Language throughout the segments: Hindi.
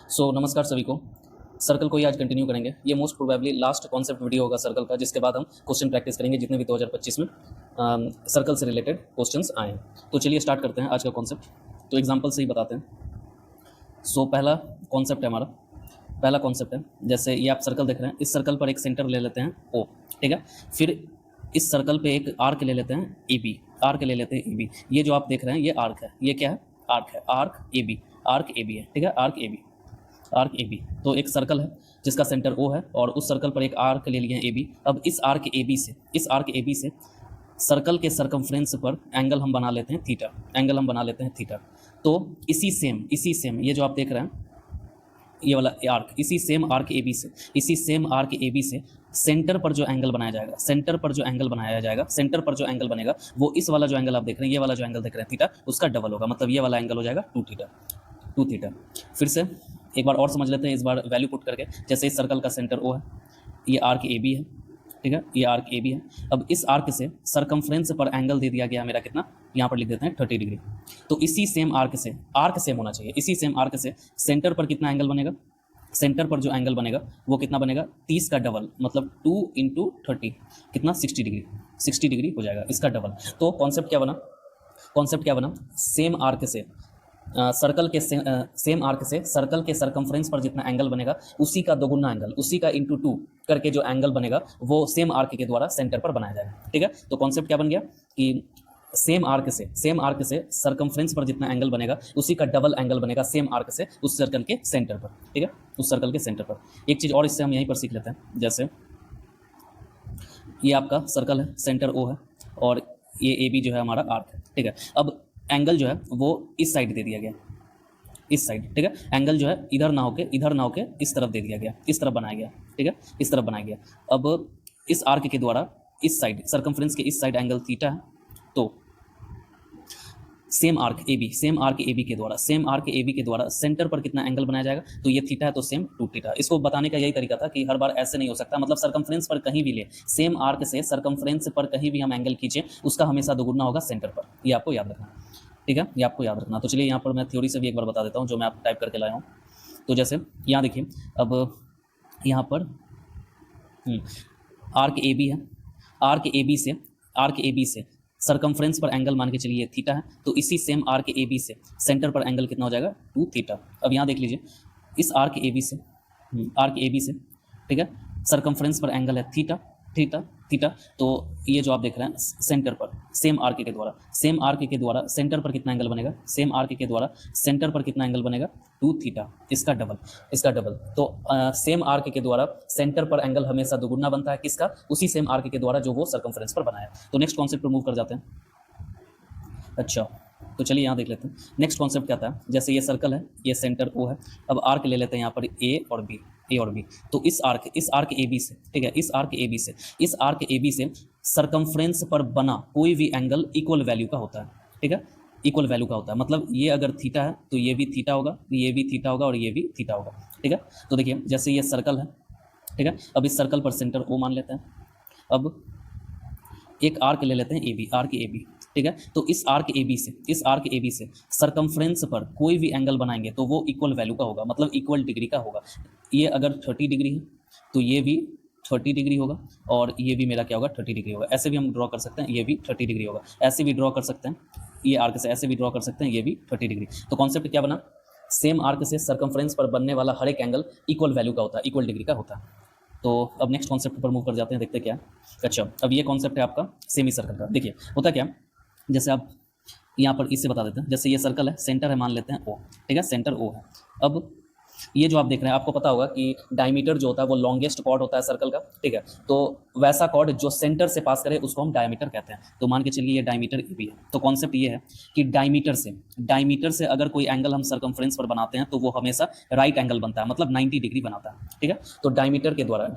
नमस्कार सभी को। सर्कल को ही आज कंटिन्यू करेंगे। ये most probably last concept video होगा सर्कल का, जिसके बाद हम क्वेश्चन प्रैक्टिस करेंगे जितने भी 2025 में सर्कल से रिलेटेड क्वेश्चंस आए हैं। तो चलिए स्टार्ट करते हैं आज का कॉन्सेप्ट। तो एग्जांपल से ही बताते हैं। पहला कॉन्सेप्ट है हमारा, पहला कॉन्सेप्ट है, जैसे ये आप सर्कल देख रहे हैं, इस सर्कल पर एक सेंटर ले लेते हैं ओ, ठीक है। फिर इस सर्कल पे एक आर्क ले लेते हैं ए बी, आर्क ले लेते हैं ए बी। ये जो आप देख रहे हैं ये आर्क है, ये क्या है? आर्क है, arc A B, arc A B है, ठीक है, arc A B, arc A B. तो एक सर्कल है जिसका सेंटर ओ है और उस सर्कल पर एक आर्क ले लिया है ए बी। अब इस आर्क ए बी से, इस आर्क ए बी से सर्कल के सर्कमफ्रेंस पर एंगल हम बना लेते हैं थीटा, एंगल हम बना लेते हैं थीटा। तो इसी सेम ये जो आप देख रहे हैं ये वाला आर्क, इसी सेम आर्क ए बी से, इसी सेम आर्क ए बी से सेंटर पर जो एंगल बनाया जाएगा, सेंटर पर जो एंगल बनाया जाएगा, सेंटर पर जो एंगल बनेगा वो इस वाला जो एंगल आप देख रहे हैं, ये वाला जो एंगल देख रहे हैं थीटा, उसका डबल होगा। मतलब ये वाला एंगल हो जाएगा 2 थीटा, 2 थीटा। फिर से एक बार और समझ लेते हैं, इस बार वैल्यू पुट करके। जैसे इस सर्कल का सेंटर ओ है, ये आर्क ए बी है, ठीक है, ये आर्क ए बी है। अब इस आर्क से सरकमफ्रेंस पर एंगल दे दिया गया मेरा कितना, यहाँ पर लिख देते हैं 30 डिग्री। तो इसी सेम आर्क से, आर्क सेम होना चाहिए, इसी सेम आर्क से सेंटर पर कितना एंगल बनेगा, सेंटर पर जो एंगल बनेगा वो कितना बनेगा, 30 का डबल, मतलब 2 × 30 कितना, 60 डिग्री, 60 डिग्री हो जाएगा इसका डबल। तो कॉन्सेप्ट क्या बना, कॉन्सेप्ट क्या बना, सेम आर्क से सर्कल के सेम आर्क से सर्कल के सर्कमफ्रेंस पर जितना एंगल बनेगा उसी का दोगुना एंगल, उसी का × 2 करके जो एंगल बनेगा वो सेम आर्क के द्वारा सेंटर पर बनाया जाएगा, ठीक है। तो कॉन्सेप्ट क्या बन गया कि सेम आर्क से सर्कमफ्रेंस पर जितना एंगल बनेगा उसी का डबल एंगल बनेगा सेम आर्क से उस सर्कल के सेंटर पर, ठीक है, उस सर्कल के सेंटर पर। एक चीज़ और इससे हम यहीं पर सीख लेते हैं। जैसे ये आपका सर्कल है, सेंटर ओ है और ये ए बी जो है हमारा आर्क है, ठीक है। अब एंगल जो है वो इस साइड दे दिया गया, इस साइड, ठीक है। एंगल जो है इधर ना होके इस तरफ दे दिया गया, इस तरफ बनाया गया, ठीक है, इस तरफ बनाया गया। अब इस आर्क के द्वारा इस साइड सर्कमफ्रेंस के इस साइड एंगल थीटा है। तो सेम आर्क ए बी के द्वारा सेंटर पर कितना एंगल बनाया जाएगा, तो ये थीटा है तो सेम 2 थीटा। इसको बताने का यही तरीका था कि हर बार ऐसे नहीं हो सकता, मतलब सर्कमफ्रेंस पर कहीं भी ले, सेम आर्क से सर्कमफ्रेंस पर कहीं भी हम एंगल खींचे उसका हमेशा दोगुना होगा सेंटर पर, ये आपको याद रखना, ठीक है, ये आपको याद रखना। तो चलिए यहाँ पर मैं थ्योरी से भी एक बार बता देता हूँ जो मैं आप टाइप करके लाया हूँ। तो जैसे यहाँ देखिए, अब यहाँ पर आर्क ए बी है, आर्क ए बी से सर्कमफ्रेंस पर एंगल मान के चलिए थीटा है, तो इसी सेम आर्क ए बी से सेंटर पर एंगल कितना हो जाएगा, 2 थीटा। अब यहाँ देख लीजिए, इस आर्क ए बी से, ठीक है, सर्कमफ्रेंस पर एंगल है थीटा, तो ये जो आप देख रहे हैं सेंटर पर सेम आर्क के द्वारा सेंटर पर कितना एंगल बनेगा, सेम आर्क के द्वारा सेंटर पर कितना एंगल बनेगा, 2 थीटा, इसका डबल। तो सेम आर्क के द्वारा सेंटर पर एंगल हमेशा दोगुना बनता है, किसका, उसी सेम आर्क के द्वारा जो वो सर्कमफ्रेंस पर बनाया। तो नेक्स्ट कॉन्सेप्ट पर मूव कर जाते हैं। अच्छा, तो चलिए यहाँ देख लेते हैं नेक्स्ट कॉन्सेप्ट क्या था। जैसे ये सर्कल है, ये सेंटर ओ है, अब आर्क ले लेते हैं यहाँ पर ए और बी। तो इस आर्क ए बी से, ठीक है, इस आर्क ए बी से सर्कमफ्रेंस पर बना कोई भी एंगल इक्वल वैल्यू का होता है, ठीक है, इक्वल वैल्यू का होता है। मतलब ये अगर थीटा है तो ये भी थीटा होगा, ये भी थीटा होगा और ये भी थीटा होगा, ठीक है। तो देखिए जैसे ये सर्कल है, ठीक है, अब इस सर्कल पर सेंटर ओ मान लेते हैं। अब एक आर्क ले लेते हैं A B, arc A B, ठीक है। तो इस आर्क ए बी से सर्कमफ्रेंस पर कोई भी एंगल बनाएंगे तो वो इक्वल वैल्यू का होगा, मतलब इक्वल डिग्री का होगा। ये अगर 30 डिग्री है तो ये भी 30 डिग्री होगा और ये भी मेरा क्या होगा, 30 डिग्री होगा। ऐसे भी हम ड्रॉ कर सकते हैं, ये भी 30 डिग्री होगा। ऐसे भी ड्रॉ कर सकते हैं, ये आर्क से ऐसे भी ड्रॉ कर सकते हैं, ये भी 30 डिग्री। तो कॉन्सेप्ट क्या बना, सेम आर्क से सर्कमफ्रेंस पर बनने वाला हर एक एंगल इक्वल वैल्यू का होता है, इक्वल डिग्री का होता है। तो अब नेक्स्ट कॉन्सेप्ट पर मूव कर जाते हैं, देखते क्या। अच्छा, अब ये कॉन्सेप्ट है आपका सेमी सर्कल का। देखिए होता क्या, जैसे आप यहाँ पर इससे बता देते हैं। जैसे ये सर्कल है, सेंटर है मान लेते हैं ओ, ठीक है, सेंटर ओ है। अब ये जो आप देख रहे हैं, आपको पता होगा कि डायमीटर जो होता है वो लॉन्गेस्ट कॉर्ड होता है सर्कल का, ठीक है। तो वैसा कॉर्ड जो सेंटर से पास करे उसको हम डायमीटर कहते हैं। तो मान के चलिए ये डायमीटर ए बी है। तो कॉन्सेप्ट ये है कि डायमीटर से अगर कोई एंगल हम सर्कमफ्रेंस पर बनाते हैं तो वो हमेशा राइट एंगल बनता है, मतलब 90 डिग्री बनाता है, ठीक है। तो डायमीटर के द्वारा,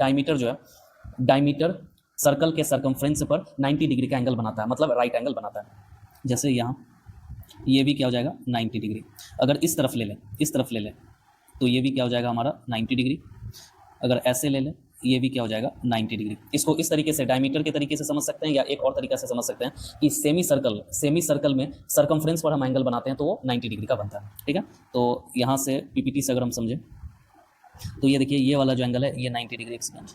डायमीटर सर्कल के सर्कमफ्रेंस पर 90 डिग्री का एंगल बनाता है, मतलब राइट एंगल बनाता है। जैसे यहाँ ये भी क्या हो जाएगा, 90 डिग्री। अगर इस तरफ ले लें तो ये भी क्या हो जाएगा हमारा 90 डिग्री। अगर ऐसे ले लें ये भी क्या हो जाएगा, 90 डिग्री। इसको इस तरीके से डायमीटर के तरीके से समझ सकते हैं, या एक और तरीका से समझ सकते हैं कि सेमी सर्कल में सर्कमफ्रेंस पर हम एंगल बनाते हैं तो वो 90 डिग्री का बनता है, ठीक है। तो यहाँ से पीपीटी से अगर हम समझें तो ये देखिए ये वाला जो एंगल है ये 90 डिग्री, एक सेकंड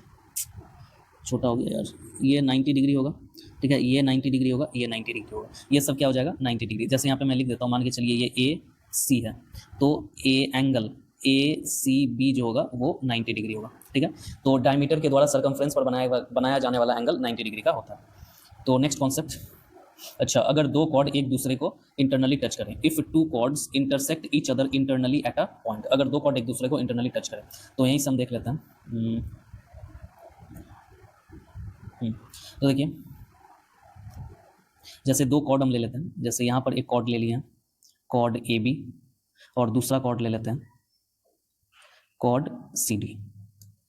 छोटा हो गया यार, ये 90 डिग्री होगा, ठीक है, ये 90 डिग्री होगा, ये 90 डिग्री होगा, ये सब क्या हो जाएगा 90 डिग्री। जैसे यहाँ पे मैं लिख देता हूँ, मान के चलिए ये ए सी है, तो A angle A C B जो होगा वो 90 डिग्री होगा, ठीक है। तो डायमीटर के द्वारा सर्कमफ्रेंस पर बनाया जाने वाला एंगल 90 डिग्री का होता है। तो नेक्स्ट कॉन्सेप्ट, अच्छा, अगर दो कॉर्ड एक दूसरे को इंटरनली टच करें, if two chords intersect each other internally at a point, अगर दो कॉर्ड एक दूसरे को इंटरनली टच करें, तो यहीं से हम देख लेते हैं। तो देखिए जैसे दो कॉर्ड हम ले लेते हैं, जैसे यहाँ पर एक कॉर्ड ले लिया, कॉर्ड ए बी, और दूसरा कॉर्ड ले लेते हैं कॉर्ड सी डी,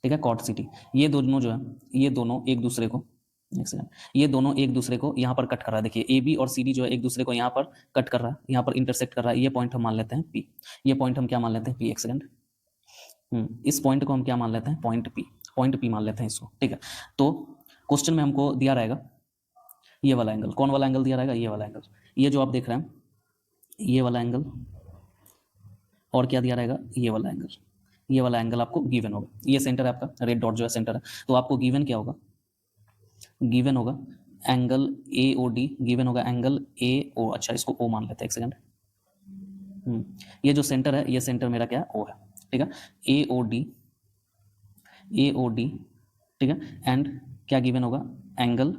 ठीक है, कॉर्ड सी डी। ये दोनों जो है, ये दोनों एक दूसरे को, एक सेकंड, ये दोनों एक दूसरे को यहाँ पर कट कर रहा है। देखिए ए बी और सी डी जो है एक दूसरे को यहाँ पर कट कर रहा है, यहाँ पर इंटरसेक्ट कर रहा है। ये पॉइंट हम मान लेते हैं पी, ये पॉइंट हम क्या मान लेते हैं पी, एक सेकंड, इस पॉइंट को हम क्या मान लेते हैं पॉइंट पी मान लेते हैं इसको, ठीक है। तो क्वेश्चन में हमको दिया रहेगा ये वाला एंगल, कौन वाला एंगल दिया रहेगा, ये वाला एंगल, ये जो आप देख रहे हैं ये वाला एंगल, और क्या दिया रहेगा ये वाला एंगल, ये वाला एंगल आपको गिवन होगा। ये सेंटर है आपका, रेड डॉट जो है सेंटर है, तो आपको गिवन क्या होगा, गिवन होगा angle A O D, given होगा एंगल ए ओ, अच्छा इसको ओ मान लेते हैं, एक सेकंड, ये जो सेंटर है ये सेंटर मेरा क्या है ओ है, ठीक है, ए ओ डी, ठीक है, एंड क्या गिवन होगा angle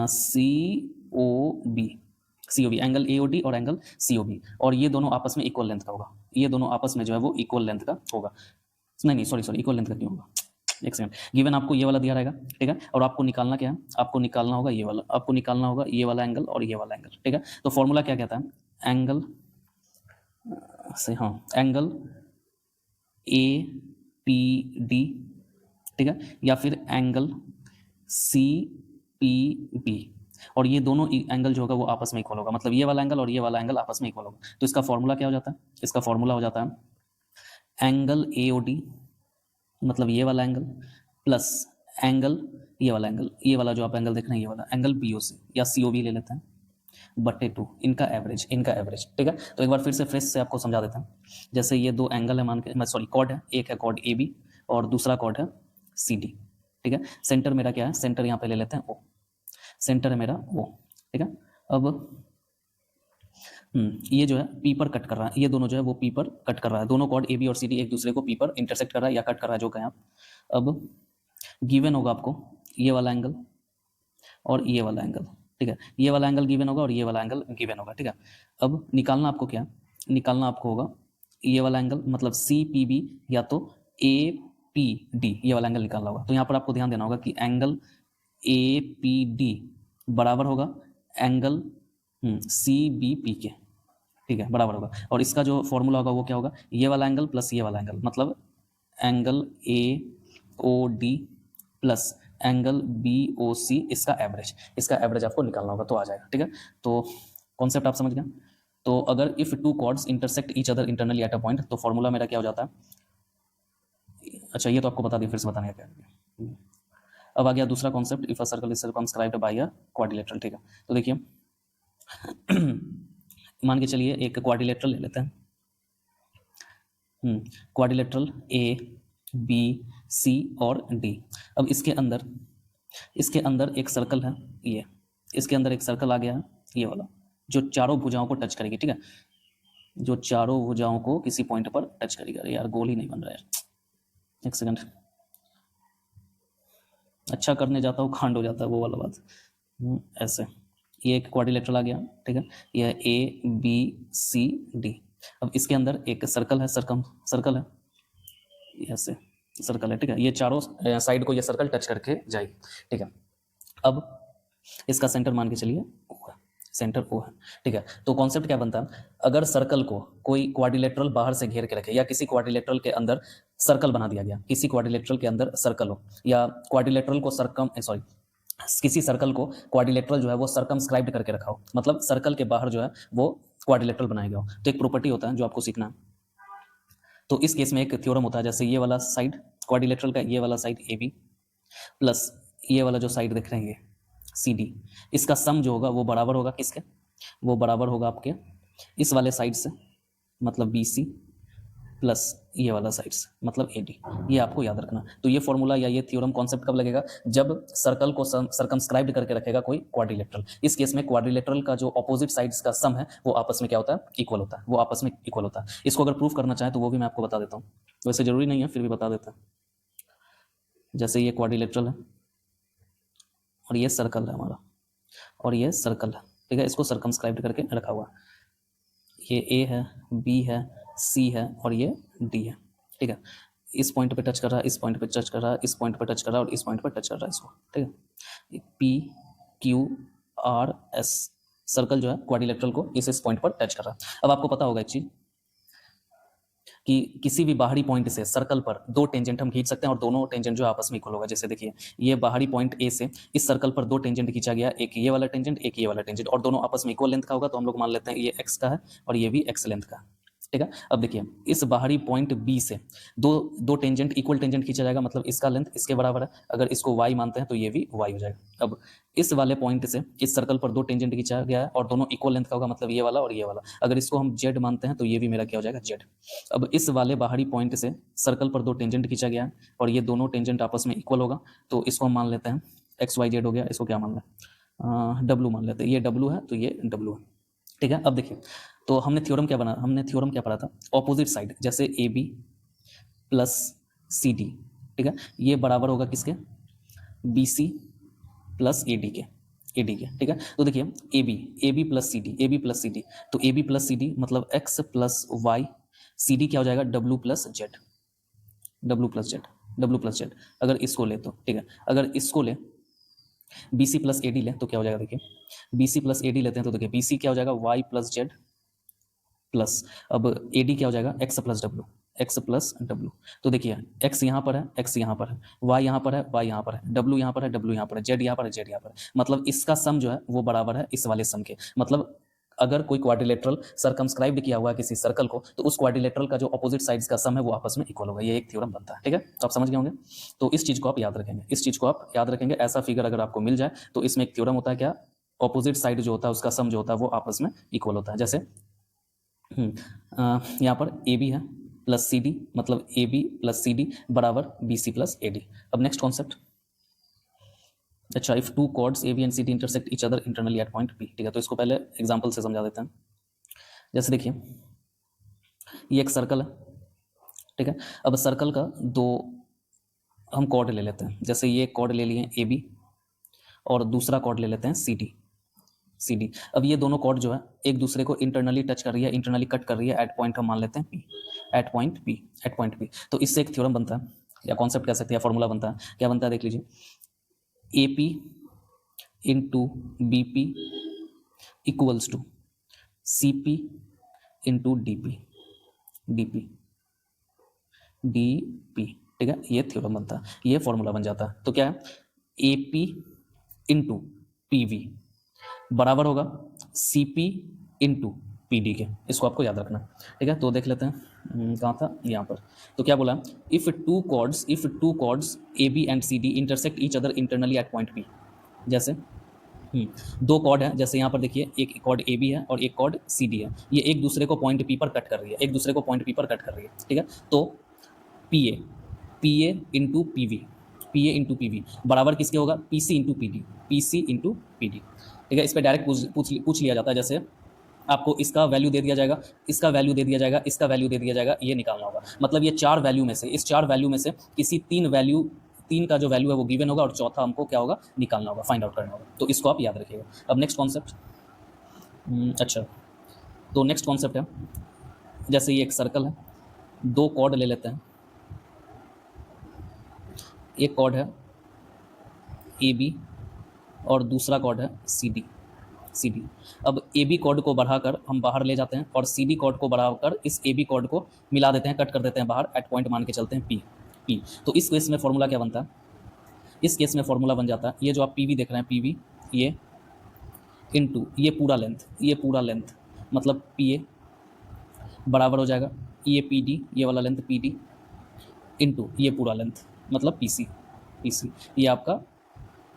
C O B, angle A O D और एंगल सी ओ बी, और ये दोनों आपस में इक्वल लेंथ का होगा, ये दोनों आपस में जो है वो इक्वल लेंथ का होगा, नहीं सॉरी इक्वल लेंथ का क्यों होगा, एक सेकंड, गिवन आपको ये वाला दिया रहेगा, ठीक है, और आपको निकालना क्या है, आपको निकालना होगा ये वाला, आपको निकालना होगा ये वाला एंगल और ये वाला एंगल, ठीक है। तो फॉर्मूला क्या कहता है, एंगल से, हाँ, एंगल ए पी डी, ठीक है, या फिर एंगल सी पी बी, और ये दोनों एंगल जो होगा वो आपस में इक्वल होगा, मतलब ये वाला एंगल और ये वाला एंगल आपस में इक्वल होगा। तो इसका फॉर्मूला क्या हो जाता है, इसका फॉर्मूला हो जाता है एंगल ए ओ डी, मतलब ये वाला एंगल, प्लस एंगल, ये वाला एंगल, ये वाला जो आप एंगल देख रहे हैं ये वाला एंगल बी ओ सी या सी ओ बी ले लेते हैं, बटे 2 इनका एवरेज, ठीक है। तो एक बार फिर से फ्रेश से आपको समझा देता हूँ। जैसे ये दो एंगल है, मान के सॉरी कॉर्ड है, एक है कॉर्ड ए बी और दूसरा कॉर्ड है सी डी, ठीक है। सेंटर मेरा क्या है, सेंटर यहाँ पे ले लेते हैं ओ, सेंटर है मेरा ओ, ठीक है। अब ये जो है पी पर कट कर रहा है, ये दोनों जो है वो पी पर कट कर रहा है, दोनों कॉर्ड ए बी और सी डी एक दूसरे को पी पर इंटरसेक्ट कर रहा है या कट कर रहा है, जो कहें आप। अब गिवन होगा आपको ये वाला एंगल और ये वाला एंगल, ठीक है, ये वाला एंगल गिवन होगा और ये वाला एंगल गिवन होगा, ठीक है। अब निकालना आपको क्या, निकालना आपको होगा ये वाला एंगल, मतलब सी पी बी या तो ए पी डी, ये वाला एंगल निकालना होगा। तो यहाँ पर आपको ध्यान देना होगा कि एंगल ए पी डी बराबर होगा एंगल सी बी पी के, ठीक है, बराबर होगा। और इसका जो फॉर्मूला होगा वो क्या होगा, ये वाला एंगल प्लस ये वाला एंगल, मतलब angle A O D plus angle B O C, इसका एवरेज आपको निकालना होगा, तो आ जाएगा, ठीक है। तो कॉन्सेप्ट आप समझ गए। तो अगर if two chords intersect each other internally at a point, तो फॉर्मूला मेरा क्या हो जाता है, अच्छा ये तो आपको बता दिया, फिर से बताने का क्या। अब आ गया दूसरा concept, if a circle is circumscribed by a quadrilateral, ठीक है। तो देखिए मान के चलिए एक क्वाड्रिलेटरल ले लेते हैं, क्वाड्रिलेटरल ए बी सी और डी। अब इसके अंदर एक सर्कल है, ये इसके अंदर एक सर्कल आ गया है, ये वाला जो चारों भुजाओं को टच करेगी, ठीक है, जो चारों भुजाओं को किसी पॉइंट पर टच करेगी। अरे यार गोल ही नहीं बन रहा है, एक सेकंड, अच्छा करने जाता हूँ कांड हो जाता है वो वाला बात। ऐसे ये एक क्वाड्रिलेटरल आ गया, ठीक है, यह ए बी सी डी। अब इसके अंदर एक सर्कल है, सर्कल है, ऐसे सर्कल है, ठीक है, ये चारों साइड को ये सर्कल टच करके जाएगी, ठीक है। अब इसका सेंटर मान के चलिए ओ है, सेंटर ओ है, ठीक है। तो कॉन्सेप्ट क्या बनता है, अगर सर्कल को कोई क्वाड्रिलेटरल बाहर से घेर के रखे, या किसी क्वाड्रिलेटरल के अंदर सर्कल बना दिया गया, किसी क्वाड्रिलेटरल के अंदर सर्कल हो, या क्वाड्रिलेटरल को किसी सर्कल को क्वाड्रिलेटरल जो है वो सर्कमस्क्राइब्ड करके रखा हो, मतलब सर्कल के बाहर जो है वो क्वाड्रिलेटरल बनाया गया हो। तो एक प्रॉपर्टी होता है जो आपको सीखना है। तो इस केस में एक थ्योरम होता है, जैसे ये वाला साइड क्वाड्रिलेटरल का, ये वाला साइड ए बी प्लस ये वाला जो साइड देख रहे हैं ये सी डी, इसका सम जो होगा वो बराबर होगा किसके, वो बराबर होगा आपके इस वाले साइड से, मतलब बी सी प्लस ये वाला साइड्स मतलब AD, ये आपको याद रखना। तो ये फॉर्मूला या ये थ्योरम कॉन्सेप्ट कब लगेगा, जब सर्कल को सर्कमस्क्राइब्ड करके रखेगा कोई क्वाड्रिलेटरल। इस केस में क्वाड्रिलेटरल का जो ऑपोजिट साइड्स का सम है वो आपस में क्या होता है, इक्वल होता है, वो आपस में इक्वल होता है। इसको अगर प्रूफ करना चाहें तो वो भी मैं आपको बता देता हूँ, वैसे जरूरी नहीं है फिर भी बता देता हूँ। जैसे ये क्वाड्रिलेटरल है और ये सर्कल है हमारा और ये सर्कल है, ठीक है, इसको सर्कमस्क्राइब्ड करके रखा हुआ है। ये A है, B है, C है और ये D है, ठीक है। इस पॉइंट पे टच कर रहा है, इस पॉइंट पे टच कर रहा है, इस पॉइंट पे टच कर रहा है और इस पॉइंट पे टच कर रहा है इसको, ठीक है। P Q R S circle जो है क्वाड्रिलेटरल को इस पॉइंट पर टच कर रहा है। अब आपको पता होगा एक चीज कि किसी भी बाहरी पॉइंट से सर्कल पर दो टेंजेंट हम खींच सकते हैं और दोनों टेंजेंट जो आपस में इक्वल होगा। जैसे देखिए ये बाहरी पॉइंट A से इस सर्कल पर दो टेंजेंट खींचा गया, एक ये वाला टेंजेंट, एक ये वाला टेंजेंट, और दोनों आपस में इक्वल लेंथ का होगा, तो हम लोग मान लेते हैं ये x का है और ये भी x लेंथ का है, ठीक है। अब देखिए इस बाहरी पॉइंट B से दो टेंजेंट इक्वल टेंजेंट खींचा जाएगा, मतलब इसका लेंथ इसके बराबर है। अगर इसको y मानते हैं तो ये भी y हो जाएगा। अब इस वाले पॉइंट से इस सर्कल पर दो टेंजेंट खींचा गया है और दोनों इक्वल लेंथ का होगा, मतलब ये वाला और ये वाला। अगर इसको हम z मानते हैं तो ये भी मेरा क्या हो जाएगा, z। अब इस वाले बाहरी पॉइंट से सर्कल पर दो टेंजेंट खींचा गया है और ये दोनों टेंजेंट आपस में इक्वल होगा, तो इसको हम मान लेते हैं एक्स वाई जेड हो गया। इसको क्या मान लें, W मान लेते हैं। ये W है तो ये W है, ठीक है। अब देखिए तो हमने थ्योरम क्या पढ़ा था, ऑपोजिट साइड जैसे AB प्लस CD, ठीक है, ये बराबर होगा किसके, BC प्लस AD के, ठीक है। तो देखिए AB प्लस CD, तो AB प्लस CD मतलब x प्लस वाई, CD क्या हो जाएगा, W प्लस जेड। अगर इसको ले तो ठीक है, अगर इसको ले BC प्लस AD ले तो क्या हो जाएगा, देखिए BC प्लस AD लेते हैं तो देखिए BC क्या हो जाएगा, y प्लस जेड प्लस, अब AD क्या हो जाएगा, x प्लस W। तो देखिए x यहाँ पर है, x यहाँ पर है, y यहाँ पर है, y यहाँ पर है, W यहाँ पर है, W यहाँ पर है, z यहाँ पर है, z यहाँ पर है, मतलब इसका सम जो है वो बराबर है इस वाले सम के। मतलब अगर कोई क्वाड्रिलेटरल सर्कमस्क्राइब्ड किया हुआ है किसी सर्कल को, तो उस क्वाड्रिलेटरल का जो ऑपोजिट साइड्स का सम है वो आपस में इक्वल होगा। ये एक थ्योरम बनता है, ठीक है। तो आप समझ गए होंगे। तो इस चीज को आप याद रखेंगे, ऐसा फिगर अगर आपको मिल जाए तो इसमें एक थ्योरम होता है क्या, ऑपोजिट साइड जो होता है उसका सम जो होता है वो आपस में इक्वल होता है। जैसे यहाँ पर AB है प्लस CD, मतलब AB प्लस CD बराबर BC प्लस AD। अब नेक्स्ट कॉन्सेप्ट, अच्छा, if two chords AB and CD intersect each other internally at point P, ठीक है। तो इसको पहले एग्जांपल से समझा देते हैं। जैसे देखिए ये एक सर्कल है, ठीक है। अब सर्कल का दो हम कॉर्ड ले लेते हैं, जैसे ये कॉर्ड ले लिए AB और दूसरा कॉर्ड ले लेते हैं CD। अब ये दोनों कॉर्ड जो है एक दूसरे को इंटरनली टच कर रही है, इंटरनली कट कर रही है, एट पॉइंट हम मान लेते हैं P, एट पॉइंट P। तो इससे एक थ्योरम बनता है या कॉन्सेप्ट कह सकते हैं, फॉर्मूला बनता है। क्या बनता है देख लीजिए, AP into BP equals to CP into DP, ठीक है। ये थ्योरम बनता है, ये फॉर्मूला बन जाता है। तो क्या है, AP इंटू PV बराबर होगा CP इंटू PD के। इसको आपको याद रखना, ठीक है। तो देख लेते हैं कहाँ था, यहाँ पर। तो क्या बोला, if two chords AB and CD intersect each other internally at point P। जैसे दो कॉर्ड है, जैसे यहाँ पर देखिए एक कॉर्ड AB है और एक कॉर्ड CD है, ये एक दूसरे को पॉइंट P पर कट कर रही है, ठीक है। तो PA इंटू PV बराबर किसके होगा, PC इंटू PD, ठीक है। इस पर डायरेक्ट पूछ लिया जाता है। जैसे आपको इसका वैल्यू दे दिया जाएगा, इसका वैल्यू दे दिया जाएगा, ये निकालना होगा। मतलब ये चार वैल्यू में से किसी तीन का जो वैल्यू है वो गिवन होगा और चौथा हमको क्या होगा, निकालना होगा, फाइंड आउट करना होगा। तो इसको आप याद रखिएगा। अब नेक्स्ट कॉन्सेप्ट, अच्छा, तो नेक्स्ट कॉन्सेप्ट है, जैसे ये एक सर्कल है, दो कॉर्ड ले लेते हैं। एक कॉर्ड है AB और दूसरा कॉर्ड है CD। अब AB कॉर्ड को बढ़ाकर हम बाहर ले जाते हैं और CD कॉर्ड को बढ़ाकर इस AB कॉर्ड को मिला देते हैं, कट कर देते हैं बाहर, एट पॉइंट मान के चलते हैं P। तो इस केस में फॉर्मूला क्या बनता है, इस केस में फॉर्मूला बन जाता है, ये जो आप PV देख रहे हैं, PV ये इंटू ये पूरा लेंथ मतलब PA बराबर हो जाएगा ये PD, ये वाला लेंथ PD इंटू ये पूरा लेंथ मतलब PC, ये आपका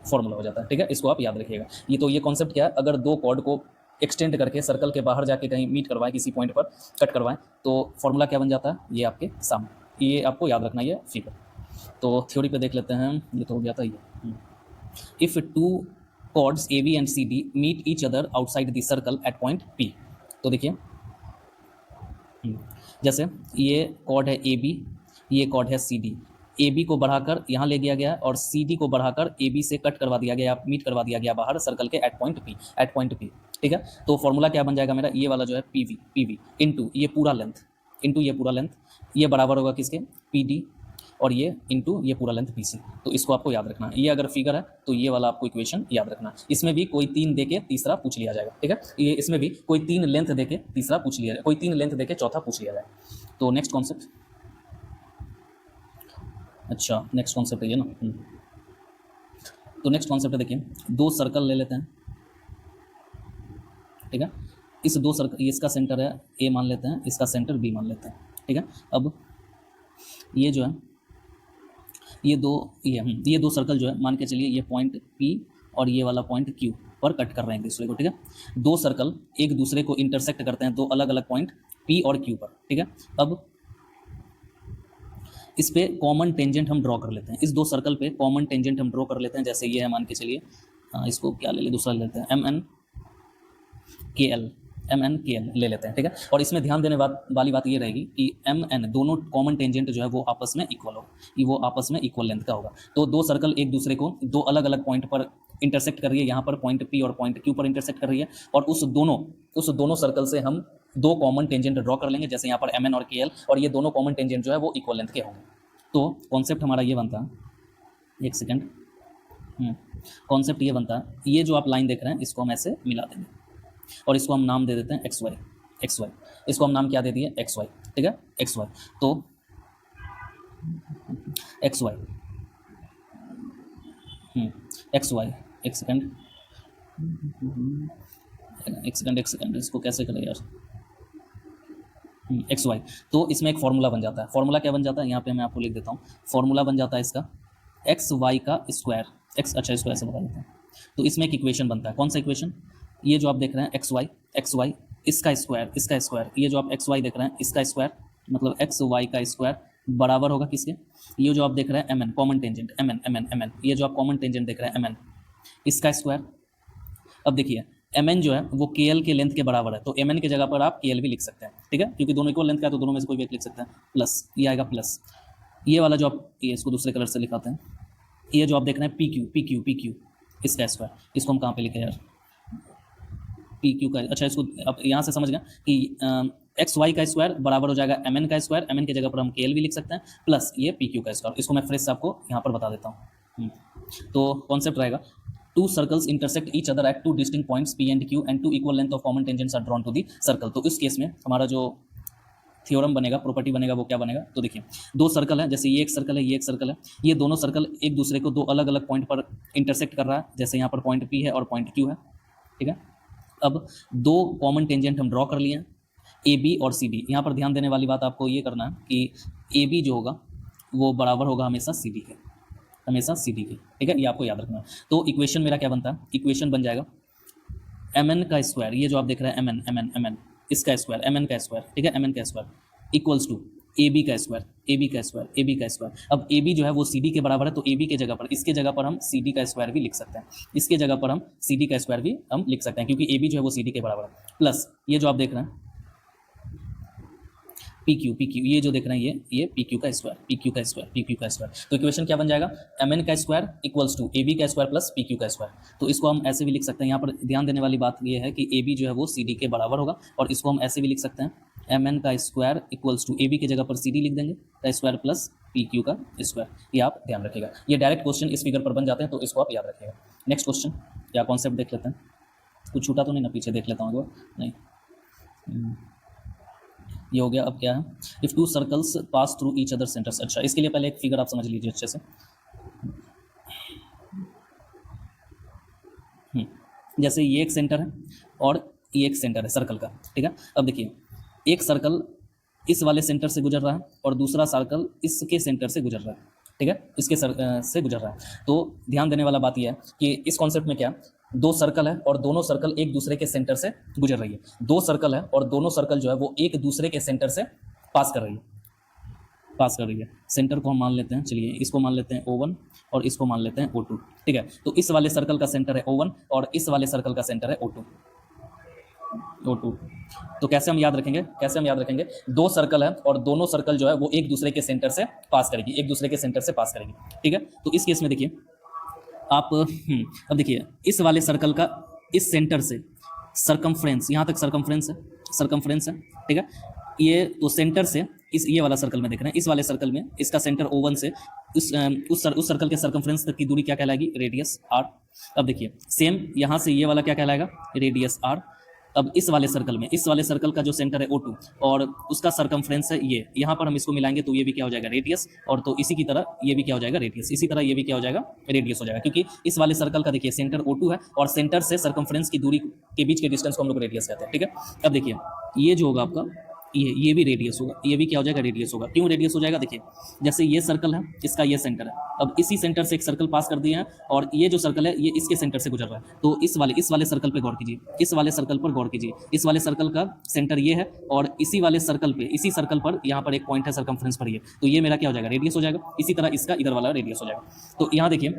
फॉर्मूला हो जाता है, ठीक है। इसको आप याद रखिएगा। ये कॉन्सेप्ट क्या है, अगर दो कॉर्ड को एक्सटेंड करके सर्कल के बाहर जाके कहीं मीट करवाएं, किसी पॉइंट पर कट करवाएं, तो फॉर्मूला क्या बन जाता है, ये आपके सामने, ये आपको याद रखना, ये फिगर। तो थ्योरी पे देख लेते हैं, ये तो हो गया था ये। If two chords A B and C D meet each other outside the circle at point P, तो देखिए जैसे ये कॉर्ड है ए बी, ये कॉर्ड है सी डी, ए बी को बढ़ाकर यहाँ ले गया गया और सी डी को बढ़ाकर ए बी से कट करवा दिया गया, मीट करवा दिया गया बाहर सर्कल के at point P, at point P, ठीक है। तो फॉर्मूला क्या बन जाएगा मेरा, ये वाला जो है पी वी इंटू ये पूरा लेंथ, इंटू ये पूरा लेंथ, ये बराबर होगा किसके, पी डी, और ये इंटू ये पूरा लेंथ पी सी। तो इसको आपको याद रखना, ये अगर फिगर है तो ये वाला आपको इक्वेशन याद रखना। इसमें भी कोई 3 देके तीसरा पूछ लिया जाएगा, ठीक है, ये इसमें भी कोई 3 लेंथ देके तीसरा पूछ लिया जाए, कोई 3 लेंथ देके चौथा पूछ लिया जाए। तो नेक्स्ट कॉन्सेप्ट, अच्छा नेक्स्ट कॉन्सेप्ट है ये ना। तो नेक्स्ट कॉन्सेप्ट है, देखिए 2 सर्कल ले लेते हैं, ठीक है, इस 2 सर्कल, इसका सेंटर है ए मान लेते हैं, इसका सेंटर बी मान लेते हैं, ठीक है। अब ये जो है ये दो सर्कल जो है मान के चलिए, ये पॉइंट पी और ये वाला पॉइंट क्यू पर कट कर रहे हैं एक दूसरे को, ठीक है। 2 सर्कल एक दूसरे को इंटरसेक्ट करते हैं 2 अलग अलग पॉइंट पी और क्यू पर, ठीक है। अब इस पे कॉमन टेंजेंट हम ड्रॉ कर लेते हैं, इस 2 सर्कल पे कॉमन टेंजेंट हम ड्रॉ कर लेते हैं। जैसे ये है, मान के चलिए इसको क्या ले दूसरा ले लेते हैं, एम एन के एल ले लेते हैं, ठीक है। और इसमें ध्यान देने वाली बात ये रहेगी कि एम एन दोनों कॉमन टेंजेंट जो है वो आपस में इक्वल होगा, वो आपस में इक्वल लेंथ का होगा। तो 2 सर्कल एक दूसरे को 2 अलग अलग पॉइंट पर इंटरसेक्ट कर रही है, यहाँ पर पॉइंट पी और पॉइंट क्यू पर इंटरसेक्ट कर रही है, और उस दोनों सर्कल से हम 2 कॉमन टेंजेंट ड्रॉ कर लेंगे, जैसे यहाँ पर एम एन और के एल, और ये दोनों कॉमन टेंजेंट जो है वो इक्वल लेंथ के होंगे। तो कॉन्सेप्ट हमारा ये बनता है, एक सेकेंड, कॉन्सेप्ट ये बनता है, ये जो आप लाइन देख रहे हैं इसको हम ऐसे मिला देंगे और इसको हम नाम दे देते हैं एक्स वाई, इसको हम नाम क्या दे दिए, एक्स वाई, ठीक है, एक्स वाई। तो एक्स वाई, एक सेकंड, इसको कैसे करें यार, एक्स वाई। तो इसमें एक फॉर्मूला बन जाता है, फॉर्मूला क्या बन जाता है, यहाँ पे मैं आपको लिख देता हूँ, फॉर्मूला बन जाता है इसका एक्स वाई का स्क्वायर, अच्छा इसको ऐसे बता देते हैं। तो इसमें एक इक्वेशन बनता है, कौन सा इक्वेशन, ये जो आप देख रहे हैं एक्स वाई इसका स्क्वायर, ये जो आप एक्स वाई देख रहे हैं इसका स्क्वायर, मतलब एक्स वाई का स्क्वायर बराबर होगा किसके, ये जो आप देख रहे हैं M N common tangent, M N, ये जो आप कॉमन टेंजेंट देख रहे हैं एम एन, इसका स्क्वायर। अब देखिए एम एन जो है वो के एल के लेंथ के बराबर है, तो एम एन की जगह पर आप के एल भी लिख सकते हैं, ठीक है, क्योंकि दोनों इक्वल लेंथ का है तो दोनों में से कोई भी एक लिख सकते हैं, प्लस ये आएगा प्लस ये वाला जो आप, ये इसको दूसरे कलर से लिखाते हैं, ये जो आप देख रहे हैं पी क्यू इसका स्क्वायर, इसको हम कहाँ पे लिखे यार, पी क्यू का, अच्छा इसको अब यहाँ से समझ गए कि एक्स वाई का स्क्वायर बराबर हो जाएगा एम एन का स्क्वायर, एम एन की जगह पर हम के एल भी लिख सकते हैं, प्लस ये पी क्यू का स्क्वायर। इसको मैं फ्रेश से आपको यहाँ पर बता देता हूँ। तो कॉन्सेप्ट रहेगा, 2 circles intersect each other at 2 distinct points P and Q and 2 equal length of common tangents are drawn to the circle. तो इस केस में हमारा जो थ्योरम बनेगा, प्रॉपर्टी बनेगा, वो क्या बनेगा, तो देखिए 2 सर्कल है, जैसे ये एक सर्कल है, ये एक सर्कल है, ये दोनों सर्कल एक दूसरे को 2 अलग अलग पॉइंट पर इंटरसेक्ट कर रहा है, जैसे यहाँ पर पॉइंट पी है और पॉइंट क्यू है, ठीक है। अब 2 कॉमन टेंजेंट हम ड्रॉ कर लिए हैं, ए बी और सी डी। यहाँ पर ध्यान देने वाली बात आपको ये करना है कि ए बी जो होगा वो बराबर होगा हमेशा सी डी के, ठीक है, ये आपको याद रखना है। तो इक्वेशन मेरा क्या बनता है, इक्वेशन बन जाएगा एम एन का स्क्वायर, ये जो आप देख रहे हैं एम एन इसका स्क्वायर, एम एन का स्क्वायर, ठीक है, एम एन का square equals to A B का स्क्वायर। अब ए बी जो है वो सी डी के बराबर है, तो ए बी के जगह पर, इसके जगह पर हम सी डी का स्क्वायर भी लिख सकते हैं, इसके जगह पर हम सी डी का स्क्वायर भी हम लिख सकते हैं, क्योंकि ए बी जो है वो सी डी के बराबर है, प्लस ये जो आप देख रहे हैं पी क्यू, ये जो देख रहे हैं ये पी क्यू का स्क्वायर, तो इक्वेशन क्या बन जाएगा, एम एन का square equals to A B का स्क्वायर प्लस पी क्यू का स्क्वायर। तो इसको हम ऐसे भी लिख सकते हैं, यहाँ पर ध्यान देने वाली बात ये है कि ए बी जो है वो सी डी के बराबर होगा, और इसको हम ऐसे भी लिख सकते हैं, एम एन का square equals to A B की जगह पर सी डी लिख देंगे का स्क्वायर प्लस पी क्यू का स्क्वायर। ये आप ध्यान रखिएगा, ये डायरेक्ट क्वेश्चन इस फिगर पर बन जाते हैं, तो इसको आप याद रखिएगा। नेक्स्ट क्वेश्चन, क्या कॉन्सेप्ट देख लेते हैं, कुछ छूटा तो नहीं ना, पीछे देख लेता हूँ नहीं, ये हो गया। अब क्या है, if 2 circles pass through each other centres. अच्छा, इसके लिए पहले एक फिगर आप समझ लीजिए अच्छे से। जैसे ये एक सेंटर है और ये एक सेंटर है सर्कल का, ठीक है। अब देखिए एक सर्कल इस वाले सेंटर से गुजर रहा है और दूसरा सर्कल इसके सेंटर से गुजर रहा है, ठीक है, इसके से गुजर रहा है। तो ध्यान देने वाला बात यह है कि इस कॉन्सेप्ट में क्या, दो सर्कल है और दोनों सर्कल एक दूसरे के सेंटर से गुजर रही है, दो सर्कल है और दोनों सर्कल जो है वो एक दूसरे के सेंटर से पास कर रही है, पास कर रही है। सेंटर को हम मान लेते हैं, चलिए इसको मान लेते हैं O1 और इसको मान लेते हैं O2, ठीक है। तो इस वाले सर्कल का सेंटर है O1 और इस वाले सर्कल का सेंटर है O2। तो कैसे हम याद रखेंगे, कैसे हम याद रखेंगे, दो सर्कल है और दोनों सर्कल जो है वो एक दूसरे के सेंटर से पास करेगी, एक दूसरे के सेंटर से पास करेगी, ठीक है। तो इस केस में देखिए आप अब देखिए इस वाले सर्कल का इस सेंटर से सरकमफ्रेंस, यहाँ तक सरकमफ्रेंस है, सरकमफ्रेंस है, ठीक है। ये तो सेंटर से इस ये वाला सर्कल में देख रहे हैं, इस वाले सर्कल में इसका सेंटर O1 से उस सर्कल के सरकमफ्रेंस तक की दूरी क्या कहलाएगी, रेडियस R। अब देखिए सेम यहाँ से ये वाला क्या कहलाएगा, रेडियस R। अब इस वाले सर्कल में, इस वाले सर्कल का जो सेंटर है O2 और उसका सरकमफ्रेंस है ये, यहाँ पर हम इसको मिलाएंगे तो ये भी क्या हो जाएगा, रेडियस। और तो इसी की तरह ये भी क्या हो जाएगा, रेडियस। इसी तरह ये भी क्या हो जाएगा, रेडियस हो जाएगा, क्योंकि इस वाले सर्कल का देखिए सेंटर O2 है और सेंटर से सरकमफ्रेंस की दूरी के बीच के डिस्टेंस को हम लोग रेडियस कहते हैं, ठीक है। अब देखिए ये जो होगा आपका, ये भी रेडियस होगा, ये भी क्या हो जाएगा, रेडियस होगा। क्यों रेडियस हो जाएगा, देखिए जैसे ये सर्कल है, इसका ये सेंटर है, अब इसी सेंटर से एक सर्कल पास कर दिया है और ये जो सर्कल है ये इसके सेंटर से गुजर रहा है। तो इस वाले सर्कल पे गौर कीजिए, इस वाले सर्कल पर गौर कीजिए, इस वाले सर्कल का सेंटर ये है और इसी वाले सर्कल पे, इसी सर्कल पर यहाँ पर एक पॉइंट है सरकमफ्रेंस पर, ये तो ये मेरा क्या हो जाएगा, रेडियस हो जाएगा। इसी तरह इसका इधर वाला रेडियस हो जाएगा। तो यहाँ देखिए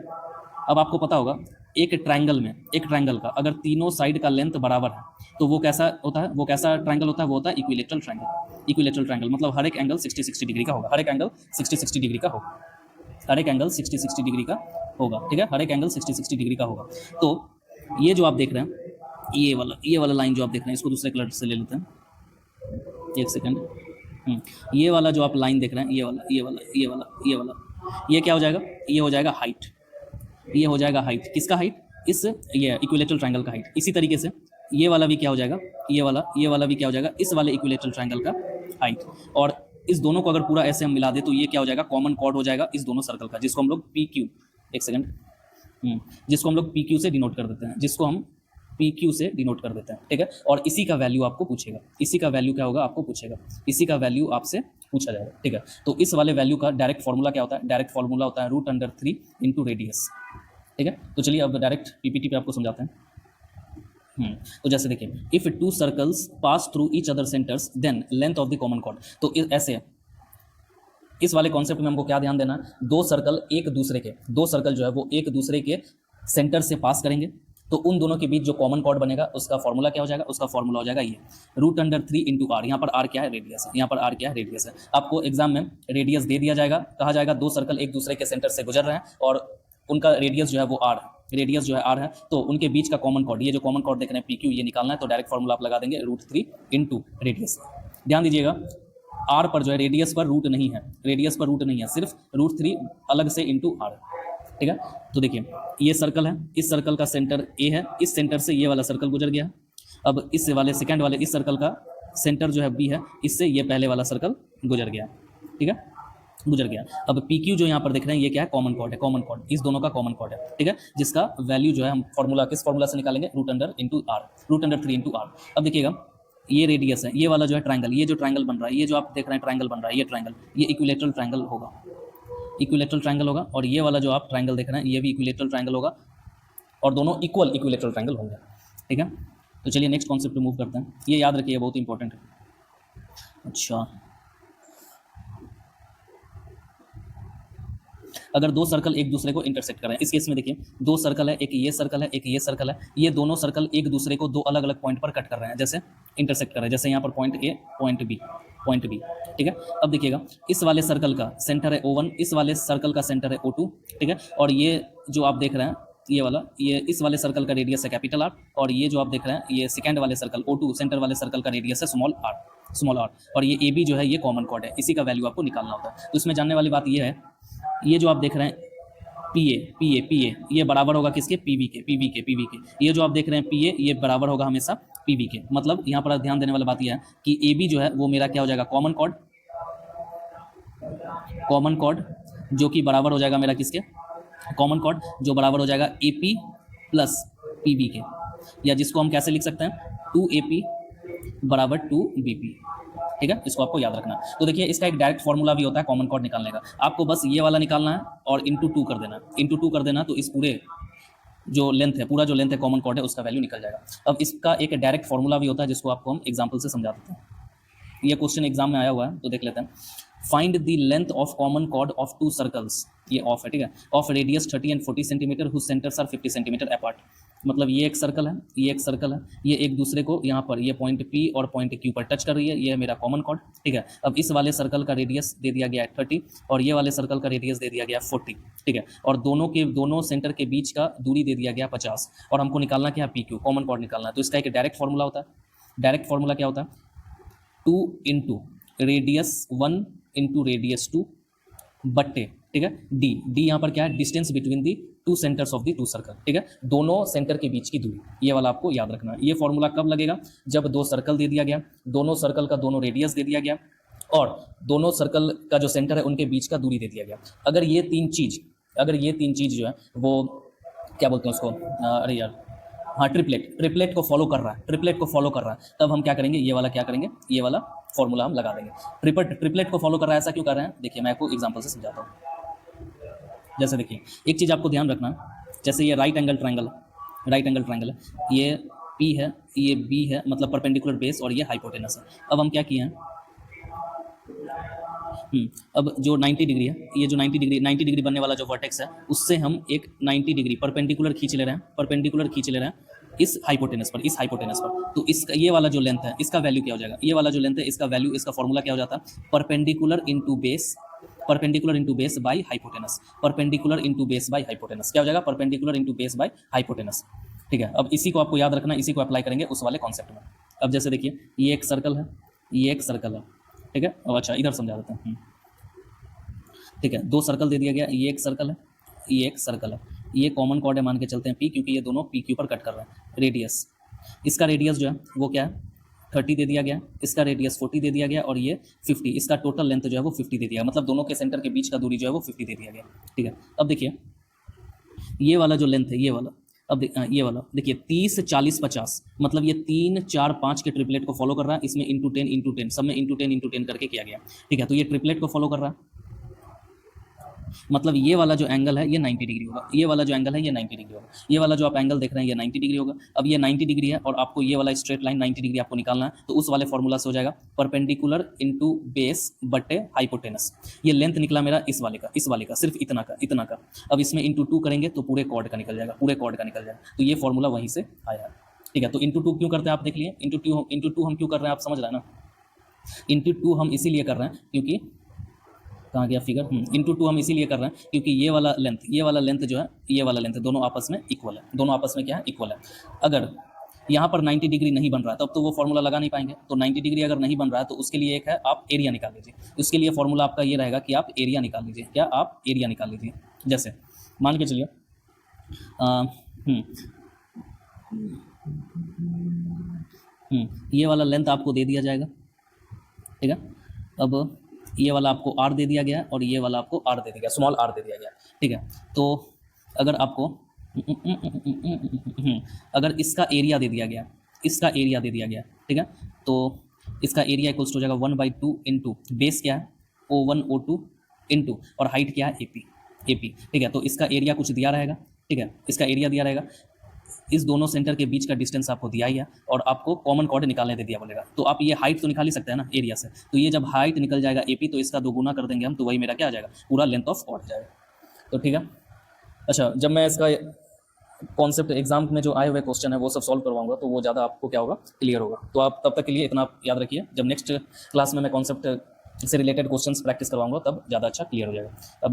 अब आपको पता होगा एक ट्रायंगल में, एक ट्रायंगल का अगर तीनों साइड का लेंथ बराबर है तो वो कैसा होता है, वो कैसा ट्रायंगल होता है, वो होता है इक्विलेटरल ट्रायंगल। इक्विलेटरल ट्रायंगल मतलब हर एक एंगल 60-60 डिग्री का होगा, हर एक एंगल 60-60 डिग्री का होगा, हर एक एंगल 60-60 डिग्री का होगा, ठीक है, हर एक एंगल 60-60 डिग्री का होगा। तो ये जो आप देख रहे हैं, ये वाला लाइन जो आप देख रहे हैं, इसको दूसरे कलर से ले लेते हैं, एक सेकेंड। ये वाला जो आप लाइन देख रहे हैं, ये क्या हो जाएगा, ये हो जाएगा हाइट, ये हो जाएगा हाइट, किसका हाइट, इस ये इक्विलेटरल ट्रायंगल का हाइट। इसी तरीके से ये वाला भी क्या हो जाएगा, ये वाला भी क्या हो जाएगा, इस वाले इक्विलेटरल ट्रायंगल का हाइट। और इस दोनों को अगर पूरा ऐसे हम मिला दे तो ये क्या हो जाएगा, कॉमन कॉर्ड हो जाएगा इस दोनों सर्कल का, जिसको हम लोग PQ, एक सेकंड, जिसको हम लोग PQ से डिनोट कर देते हैं, जिसको हम PQ से डिनोट कर देते हैं, ठीक है। और इसी का वैल्यू आपको पूछेगा, इसी का वैल्यू क्या होगा, आपको पूछेगा, इसी का वैल्यू आपसे पूछा जाएगा, ठीक है। तो इस वाले वैल्यू का डायरेक्ट फॉर्मूला क्या होता है, डायरेक्ट फॉर्मूला होता है √3 इंटू रेडियस, ठीक है। तो चलिए अब डायरेक्ट PPT पे आपको समझाते हैं। तो जैसे देखिए, if two circles pass through each other centres then length of the common chord. तो ऐसे इस वाले कॉन्सेप्ट में हमको क्या ध्यान देना है, दो सर्कल जो है वो एक दूसरे के सेंटर से पास करेंगे, तो उन दोनों के बीच जो कॉमन कॉर्ड बनेगा उसका फॉर्मूला क्या हो जाएगा, उसका फॉर्मूला हो जाएगा ये √3 इंटू R। यहाँ पर R क्या है, रेडियस है, यहाँ पर R क्या है, रेडियस है। आपको एग्जाम में रेडियस दे दिया जाएगा, कहा जाएगा दो सर्कल एक दूसरे के सेंटर से गुजर रहे हैं और उनका रेडियस जो है वो R है, रेडियस जो है R है, तो उनके बीच का कॉमन कॉर्ड, ये जो कॉमन कॉर्ड देख रहे हैं PQ, ये निकालना है। तो डायरेक्ट फॉर्मूला आप लगा देंगे √3 इंटू रेडियस। ध्यान दीजिएगा R पर जो है, रेडियस पर रूट नहीं है, रेडियस पर रूट नहीं है, सिर्फ √3 अलग से इंटू R, ठीक है। तो देखिए ये सर्कल है, इस सर्कल का सेंटर A है, इस सेंटर से ये वाला सर्कल गुजर गया। अब इस वाले सेकंड वाले इस सर्कल का सेंटर जो है B है, इससे ये पहले वाला सर्कल गुजर गया, ठीक है, गुजर गया। अब PQ जो यहाँ पर देख रहे हैं ये क्या है, कॉमन कॉर्ड है, कॉमन कॉर्ड इस दोनों का कॉमन कॉर्ड है, ठीक है, जिसका वैल्यू जो है हम फॉर्मूला किस फॉर्मूला से निकालेंगे, √3 इंटू R। अब देखिएगा ये रेडियस है, ये वाला जो है ट्रायंगल, ये जो ट्रायंगल बन रहा है, ये जो आप देख रहे हैं ट्रायंगल बन रहा है, ये ट्रायंगल, ये इक्विलेटरल ट्रायंगल होगा, इक्विलेटरल ट्रायंगल होगा। और ये वाला जो आप ट्रायंगल देख रहे हैं ये भी इक्विलेटरल ट्रायंगल होगा और दोनों इक्वल इक्विलेटरल ट्रायंगल होंगे, ठीक है। तो चलिए नेक्स्ट कॉन्सेप्ट पे मूव करते हैं, ये याद रखिए बहुत इंपॉर्टेंट है। अच्छा, अगर दो सर्कल एक दूसरे को इंटरसेक्ट करें, इस केस में देखिए दो सर्कल है, एक ये सर्कल है, एक ये सर्कल है, ये दोनों सर्कल एक दूसरे को दो अलग अलग पॉइंट पर कट कर रहे हैं, जैसे इंटरसेक्ट कर रहे हैं, जैसे यहाँ पर पॉइंट A पॉइंट B, ठीक है। अब देखिएगा इस वाले सर्कल का सेंटर है O1, इस वाले सर्कल का सेंटर है O2, ठीक है। और ये जो आप देख रहे हैं ये वाला, ये इस वाले सर्कल का रेडियस है कैपिटल R, और ये जो आप देख रहे हैं ये सेकंड वाले सर्कल O2 सेंटर वाले सर्कल का रेडियस है स्मॉल r, और ये AB जो है ये कॉमन कॉर्ड है, इसी का वैल्यू आपको निकालना होता है। तो इसमें जानने वाली बात ये है, ये जो आप देख रहे हैं PA ये बराबर होगा किसके, PB के। ये जो आप देख रहे हैं PA ये बराबर होगा हमेशा PB के। मतलब यहाँ पर ध्यान देने वाली बात यह है कि AB जो है वो मेरा क्या हो जाएगा, कॉमन कॉर्ड जो कि बराबर हो जाएगा मेरा किसके, कॉमन कॉर्ड जो बराबर हो जाएगा AP प्लस PB के, या जिसको हम कैसे लिख सकते हैं 2AP बराबर 2BP, ठीक है। इसको आपको याद रखना। तो देखिए इसका एक डायरेक्ट फॉर्मूला भी होता है कॉमन कॉर्ड निकालने का, आपको बस ये वाला निकालना है और इंटू 2 कर देना, तो इस पूरे जो लेंथ है, पूरा जो लेंथ है कॉमन कॉर्ड है, उसका वैल्यू निकल जाएगा। अब इसका एक डायरेक्ट फॉर्मूला भी होता है जिसको आपको हम एग्जाम्पल से समझा देते हैं। ये क्वेश्चन एग्जाम में आया हुआ है तो देख लेते हैं। Find the length of common chord of two circles, ये ऑफ है, ठीक है, of radius 30 and 40 centimetre whose centres are 50 centimetre apart. मतलब ये एक सर्कल है, ये एक सर्कल है, ये एक दूसरे को यहाँ पर ये पॉइंट P और पॉइंट Q पर टच कर रही है, ये है मेरा कॉमन कॉर्ड, ठीक है। अब इस वाले सर्कल का रेडियस दे दिया गया है 30 और ये वाले सर्कल का रेडियस दे दिया गया 40, ठीक है, और दोनों सेंटर के बीच का दूरी दे दिया गया 50 और हमको निकालना क्या है, PQ, कॉमन कॉर्ड निकालना है। तो इसका एक डायरेक्ट फॉर्मूला होता है। डायरेक्ट फॉर्मूला क्या होता है, 2 इंटू रेडियस 1 इंटू रेडियस 2 बट्टे, ठीक है, डी यहाँ पर क्या है, distance between the two centres of the two circle, ठीक है, दोनों सेंटर के बीच की दूरी, ये वाला आपको याद रखना है। ये फॉर्मूला कब लगेगा, जब दो सर्कल दे दिया गया, दोनों सर्कल का दोनों रेडियस दे दिया गया और दोनों सर्कल का जो सेंटर है उनके बीच का दूरी दे दिया गया। अगर ये तीन चीज जो है वो क्या बोलते हैं उसको, अरे यार, हाँ, ट्रिपलेट को फॉलो कर रहा है, तब हम क्या करेंगे, ये वाला क्या करेंगे, ये वाला फॉर्मूला हम लगा देंगे। ट्रिपलेट को फॉलो कर रहा है, ऐसा क्यों कर रहे हैं, देखिए मैं आपको एग्जांपल से समझाता हूँ। जैसे देखिए, एक चीज़ आपको ध्यान रखना है, जैसे ये राइट एंगल ट्रायंगल है, ये P है, ये B है, मतलब परपेंडिकुलर बेस, और ये हाइपोटेनस है। अब हम क्या किए हैं, अब जो 90 डिग्री है, ये जो 90 डिग्री बनने वाला जो वर्टेक्स है, उससे हम एक 90 डिग्री परपेंडिकुलर खींच ले रहे हैं इस हाइपोटेनस पर। तो इसका ये वाला जो लेंथ है, इसका वैल्यू क्या हो जाएगा, ये वाला जो लेंथ है, इसका वैल्यू, इसका फॉर्मूला क्या हो जाता है, perpendicular into base by hypotenuse, क्या हो जाएगा, perpendicular into base by hypotenuse, ठीक है। अब इसी को आपको याद रखना, इसी को अप्लाई करेंगे उस वाले कॉन्सेप्ट में। अब जैसे देखिए, ये एक सर्कल है, ठीक है। अब अच्छा, इधर समझा देते हैं, ठीक है, दो सर्कल दे दिया गया, ये एक सर्कल है, ये कॉमन कॉर्ड है, मान के चलते हैं P, क्योंकि ये दोनों PQ पर कट कर रहे हैं। रेडियस, इसका रेडियस जो है वो क्या है, 30 दे दिया गया, इसका रेडियस 40 दे दिया गया और ये 50, इसका टोटल लेंथ जो है वो 50 दे दिया, मतलब दोनों के सेंटर के बीच का दूरी जो है वो 50 दे दिया गया, ठीक है। अब देखिए, ये वाला जो लेंथ है, ये वाला देखिए 30 40 50, मतलब ये 3 4 5 के ट्रिपलेट को फॉलो कर रहा है, इसमें इंटू 10 सब में इंटू 10 करके किया गया, ठीक है। तो ये ट्रिपलेट को फॉलो कर रहा है, मतलब ये वाला जो एंगल है ये 90 डिग्री होगा, ये वाला जो एंगल है ये 90 डिग्री होगा, ये वाला जो आप एंगल देख रहे हैं ये 90 डिग्री होगा। अब ये 90 डिग्री है और आपको ये वाला स्ट्रेट लाइन 90 डिग्री आपको निकालना है, तो उस वाले फॉर्मूला से हो जाएगा परपेंडिकुलर इंटू बेस बटे हाइपोटेनस। ये लेंथ निकला मेरा इस वाले का सिर्फ इतना का। अब इसमें इंटू 2 करेंगे तो पूरे कॉर्ड का निकल जाएगा, तो ये फॉर्मूला वहीं से आया है, ठीक है। तो इंटू 2 क्यों करते हैं आप देख लिए, इंटू टू हम क्यों कर रहे हैं आप समझ रहे हैं ना, इंटू 2 हम इसीलिए कर रहे हैं क्योंकि, कहाँ गया फिगर, इंटू 2 हम इसीलिए कर रहे हैं क्योंकि ये वाला लेंथ जो है, ये वाला लेंथ दोनों आपस में इक्वल है, दोनों आपस में क्या है, इक्वल है। अगर यहाँ पर 90 डिग्री नहीं बन रहा है तब तो वो फॉर्मूला लगा नहीं पाएंगे, तो 90 डिग्री अगर नहीं बन रहा है तो उसके लिए एक है, आप एरिया निकाल लीजिए। उसके लिए फॉर्मूला आपका ये रहेगा कि आप एरिया निकाल लीजिए, जैसे मान के चलिए ये वाला लेंथ आपको दे दिया जाएगा, ठीक है। अब ये वाला आपको R दे दिया गया और ये वाला आपको R दे दिया गया, स्मॉल r दे दिया गया, ठीक है। तो अगर आपको अगर इसका एरिया दे दिया गया, ठीक है, तो इसका एरिया इक्वल्स हो जाएगा 1/2 इंटू बेस क्या है, O1 O2 इंटू और हाइट क्या है, AP, ठीक है। तो इसका एरिया कुछ दिया रहेगा, ठीक है, इसका एरिया दिया रहेगा, इस दोनों सेंटर के बीच का डिस्टेंस आपको दिया ही है और आपको कॉमन कॉर्ड निकालने दे दिया बोलेगा, तो आप ये हाइट तो निकाल ही सकते हैं ना एरिया से। तो ये जब हाइट निकल जाएगा AP, तो इसका 2 गुना कर देंगे हम, तो वही मेरा क्या आ जाएगा, पूरा लेंथ ऑफ कॉर्ड जाएगा, तो ठीक है। अच्छा, जब मैं इसका कॉन्सेप्ट एग्जाम में जो आए हुए क्वेश्चन है वो सब सॉल्व करवाऊंगा, तो वो ज़्यादा आपको क्या होगा, क्लियर होगा। तो आप तब तक के लिए इतना याद रखिए, जब नेक्स्ट क्लास में मैं कॉन्सेप्ट से रिलेटेड क्वेश्चंस प्रैक्टिस करवाऊंगा तब ज़्यादा अच्छा क्लियर हो जाएगा। अब